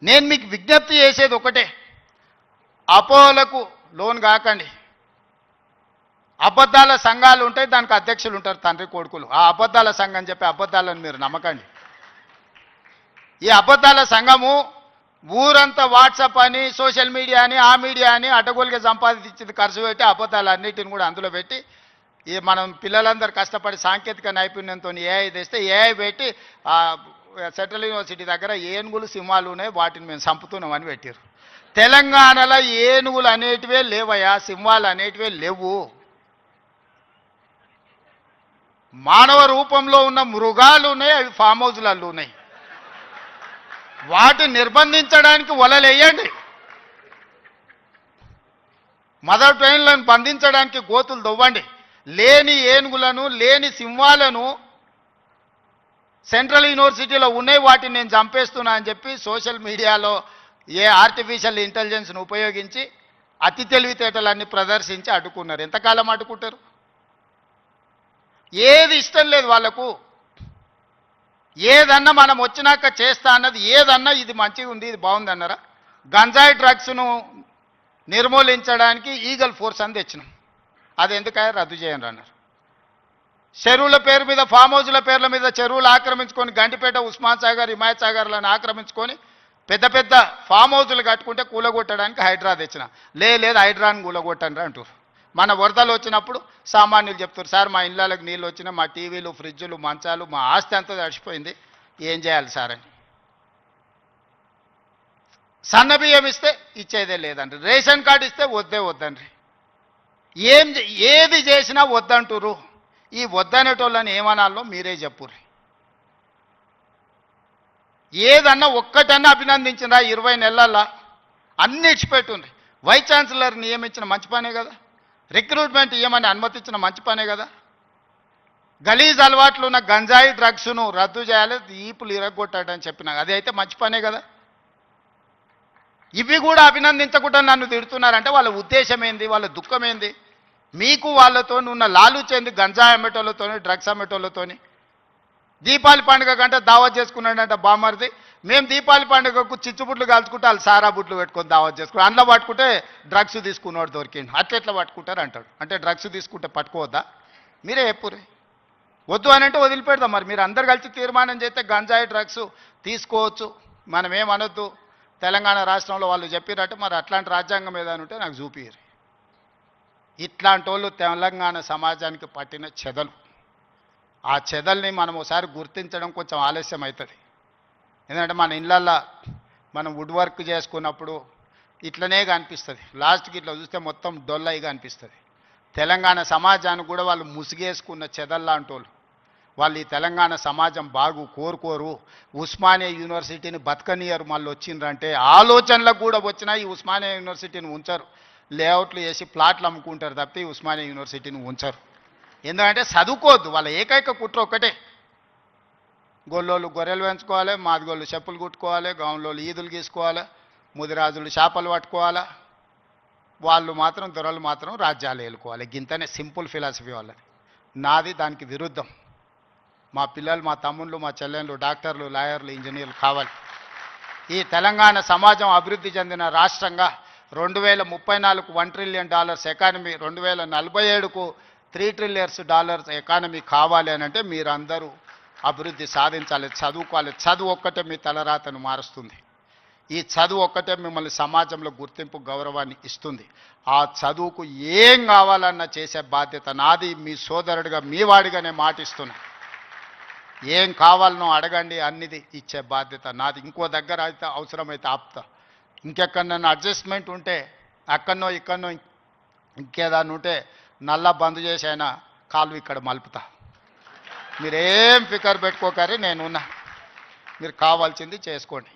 నేను మీకు విజ్ఞప్తి చేసేది ఒకటే, అపోహలకు లోన్ కాకండి. అబద్ధాల సంఘాలు ఉంటాయి, దానికి అధ్యక్షులు ఉంటారు, తండ్రి కొడుకులు. ఆ అబద్ధాల సంఘం అని చెప్పి అబద్ధాలను మీరు నమ్మకండి. ఈ అబద్ధాల సంఘము ఊరంతా వాట్సాప్ అని, సోషల్ మీడియా అని, ఆ మీడియా అని అడ్డగోలుగా సంపాదించింది ఖర్చు పెట్టి అబద్ధాలన్నిటిని కూడా అందులో పెట్టి ఈ మనం పిల్లలందరూ కష్టపడి సాంకేతిక నైపుణ్యంతో ఏఐ తెస్తే ఏఐ పెట్టి సెంట్రల్ యూనివర్సిటీ దగ్గర ఏనుగులు సింహాలు ఉన్నాయి, వాటిని మేము చంపుతున్నామని పెట్టారు. తెలంగాణలో ఏనుగులు అనేటివే లేవయా, సింహాలు అనేటివే లేవు. మానవ రూపంలో ఉన్న మృగాలు ఉన్నాయి, అవి ఫామ్ హౌజ్లలో ఉన్నాయి. వాటిని నిర్బంధించడానికి వలలేయండి. మదర్ ట్రైన్లను బంధించడానికి గోతులు దవ్వండి. లేని ఏనుగులను, లేని సింహాలను సెంట్రల్ యూనివర్సిటీలో ఉన్నాయి, వాటిని నేను చంపేస్తున్నా అని చెప్పి సోషల్ మీడియాలో ఆర్టిఫిషియల్ ఇంటెలిజెన్స్ను ఉపయోగించి అతి తెలివితేటలన్నీ ప్రదర్శించి అడ్డుకున్నారు. ఎంతకాలం అడ్డుకుంటారు? ఏది ఇష్టం లేదు వాళ్ళకు. ఏదన్నా మనం వచ్చినాక చేస్తా అన్నది ఏదన్నా ఇది మంచిగా ఉంది, ఇది బాగుంది అన్నారా? గంజాయి డ్రగ్స్ను నిర్మూలించడానికి ఈగల్ ఫోర్స్ అని తెచ్చినాం, అది ఎందుకయ్యా రద్దు చేయండి అన్నారు. చెరువుల పేరు మీద, ఫామ్ హౌజ్ల పేర్ల మీద చెరువులు ఆక్రమించుకొని గండిపేట, ఉస్మాన్ సాగర్, హిమాయత్ సాగర్లను ఆక్రమించుకొని పెద్ద పెద్ద ఫామ్ హౌజులు కట్టుకుంటే కూలగొట్టడానికి హైడ్రా తెచ్చిన. లేదు హైడ్రాని కూలగొట్టండి అంటారు. మన వరదలు వచ్చినప్పుడు సామాన్యులు చెప్తారు, సార్ మా ఇళ్ళకి నీళ్ళు వచ్చినా, మా టీవీలు, ఫ్రిడ్జులు, మంచాలు, మా ఆస్తి అంతా తడిచిపోయింది, ఏం చేయాలి సార్ అని. సన్న బియ్యం ఇస్తే ఇచ్చేదే లేదండి, రేషన్ కార్డు ఇస్తే వద్దండి. ఏది చేసినా వద్దంటురు. ఈ వద్దనేటోళ్ళని ఏమనాలో మీరే చెప్పుర్రి. ఏదన్నా ఒక్కటన్నా అభినందించినా 20 నెలల్లో అన్ని ఇచ్చిపెట్టుండ్రి. వైస్ ఛాన్సలర్ నియమించిన మంచి పనే కదా, రిక్రూట్మెంట్ ఇవ్వమని అనుమతించిన మంచి పనే కదా. గలీజ్ అలవాట్లు ఉన్న గంజాయి డ్రగ్స్ను రద్దు చేయాలి, ఈపులు ఇరగొట్టాడని చెప్పిన అది అయితే మంచి పనే కదా. ఇవి కూడా అభినందించకుండా నన్ను తిడుతున్నారంటే వాళ్ళ ఉద్దేశం ఏంది, వాళ్ళ దుఃఖం ఏంది? మీకు వాళ్ళతో ఉన్న లాలుచేంది, గంజాయి అమ్మేటోళ్ళతోని, డ్రగ్స్ అమ్మేటోళ్ళతోని. దీపావళి పండుగ కంటే దావత్ చేసుకున్నాడంట బామ్మర్ది. మేము దీపావళి పండుగకు చిచ్చుబుట్లు కాల్చుకుంటే వాళ్ళు సారా బుట్లు పెట్టుకొని దావత్ చేసుకున్నాం. అందులో పట్టుకుంటే డ్రగ్స్ తీసుకున్నవాడు దొరికిండు. అట్లా పట్టుకుంటారు అంటాడు. అంటే డ్రగ్స్ తీసుకుంటే పట్టుకోవద్దా? మీరే చెప్పురే. వద్దు అని అంటే వదిలిపెడదాం. మరి మీరు అందరు కలిసి తీర్మానం చేస్తే గంజాయి డ్రగ్స్ తీసుకోవచ్చు, మనం ఏమనొద్దు. తెలంగాణ రాష్ట్రంలో వాళ్ళు చెప్పినట్టు మరి అట్లాంటి రాజ్యాంగం ఏదైనా ఉంటే నాకు చూపిరు. ఇట్లాంటి వాళ్ళు తెలంగాణ సమాజానికి పట్టిన చెదలు. ఆ చెదల్ని మనం ఒకసారి గుర్తించడం కొంచెం ఆలస్యం అవుతుంది. ఎందుకంటే మన ఇళ్ళల్లో మనం వుడ్ వర్క్ చేసుకున్నప్పుడు ఇట్లనే కనిపిస్తుంది, లాస్ట్కి ఇట్లా చూస్తే మొత్తం డొల్లయిగా అనిపిస్తుంది. తెలంగాణ సమాజానికి కూడా వాళ్ళు ముసిగేసుకున్న చెదల్లాంటి వాళ్ళు ఈ తెలంగాణ సమాజం కోరుకోరు. ఉస్మానియా యూనివర్సిటీని బతకనియరు. మళ్ళీ వచ్చిండ్రంటే ఆలోచనలకు కూడా వచ్చినా ఈ ఉస్మానియా యూనివర్సిటీని ఉంచరు. లేఅవుట్లు వేసి ప్లాట్లు అమ్ముకుంటారు తప్పితే ఈ ఉస్మానియా యూనివర్సిటీని ఉంచరు. ఎందుకంటే చదువుకోవద్దు. వాళ్ళ ఏకైక కుట్ర ఒక్కటే, గొల్లోళ్ళు గొర్రెలు పెంచుకోవాలి, మాదిగోళ్ళు చెప్పులు కుట్టుకోవాలి, గౌన్లోళ్ళు ఈదులు గీసుకోవాలి, ముదిరాజులు చేపలు పట్టుకోవాలి, వాళ్ళు మాత్రం దొరలు మాత్రం రాజ్యాలు ఏలుకోవాలి. గింతనే సింపుల్ ఫిలాసఫీ వాళ్ళది. నాది దానికి విరుద్ధం. మా పిల్లలు, మా తమ్ముళ్ళు, మా చెల్లెళ్ళు డాక్టర్లు, లాయర్లు, ఇంజనీర్లు కావాలి. ఈ తెలంగాణ సమాజం అభివృద్ధి చెందిన రాష్ట్రంగా 2034కు $1 ట్రిలియన్ ఎకానమీ, 2047కు $3 ట్రిలియన్స్ ఎకానమీ కావాలి అని అంటే మీరందరూ అభివృద్ధి సాధించాలి, చదువుకోవాలి. చదువు ఒక్కటే మీ తలరాతను మారుస్తుంది. ఈ చదువు ఒక్కటే మిమ్మల్ని సమాజంలో గుర్తింపు, గౌరవాన్ని ఇస్తుంది. ఆ చదువుకు ఏం కావాలన్నా చేసే బాధ్యత నాది. మీ సోదరుడిగా, మీ వాడిగానే మాటిస్తున్నా. ఏం కావాలనో అడగండి, అన్నిది ఇచ్చే బాధ్యత నాది. ఇంకో దగ్గర అయితే అవసరమైతే ఆపుతా. ఇంకెక్కడన్నా అడ్జస్ట్మెంట్ ఉంటే అక్కడనో ఇక్కడనో ఇంకేదాన్ని ఉంటే నల్లా బంద్ చేసి అయినా కాలు ఇక్కడ మలుపుతా. మీరేం ఫికర్ పెట్టుకోకరి, నేనున్నా. మీరు కావాల్సింది చేసుకోండి.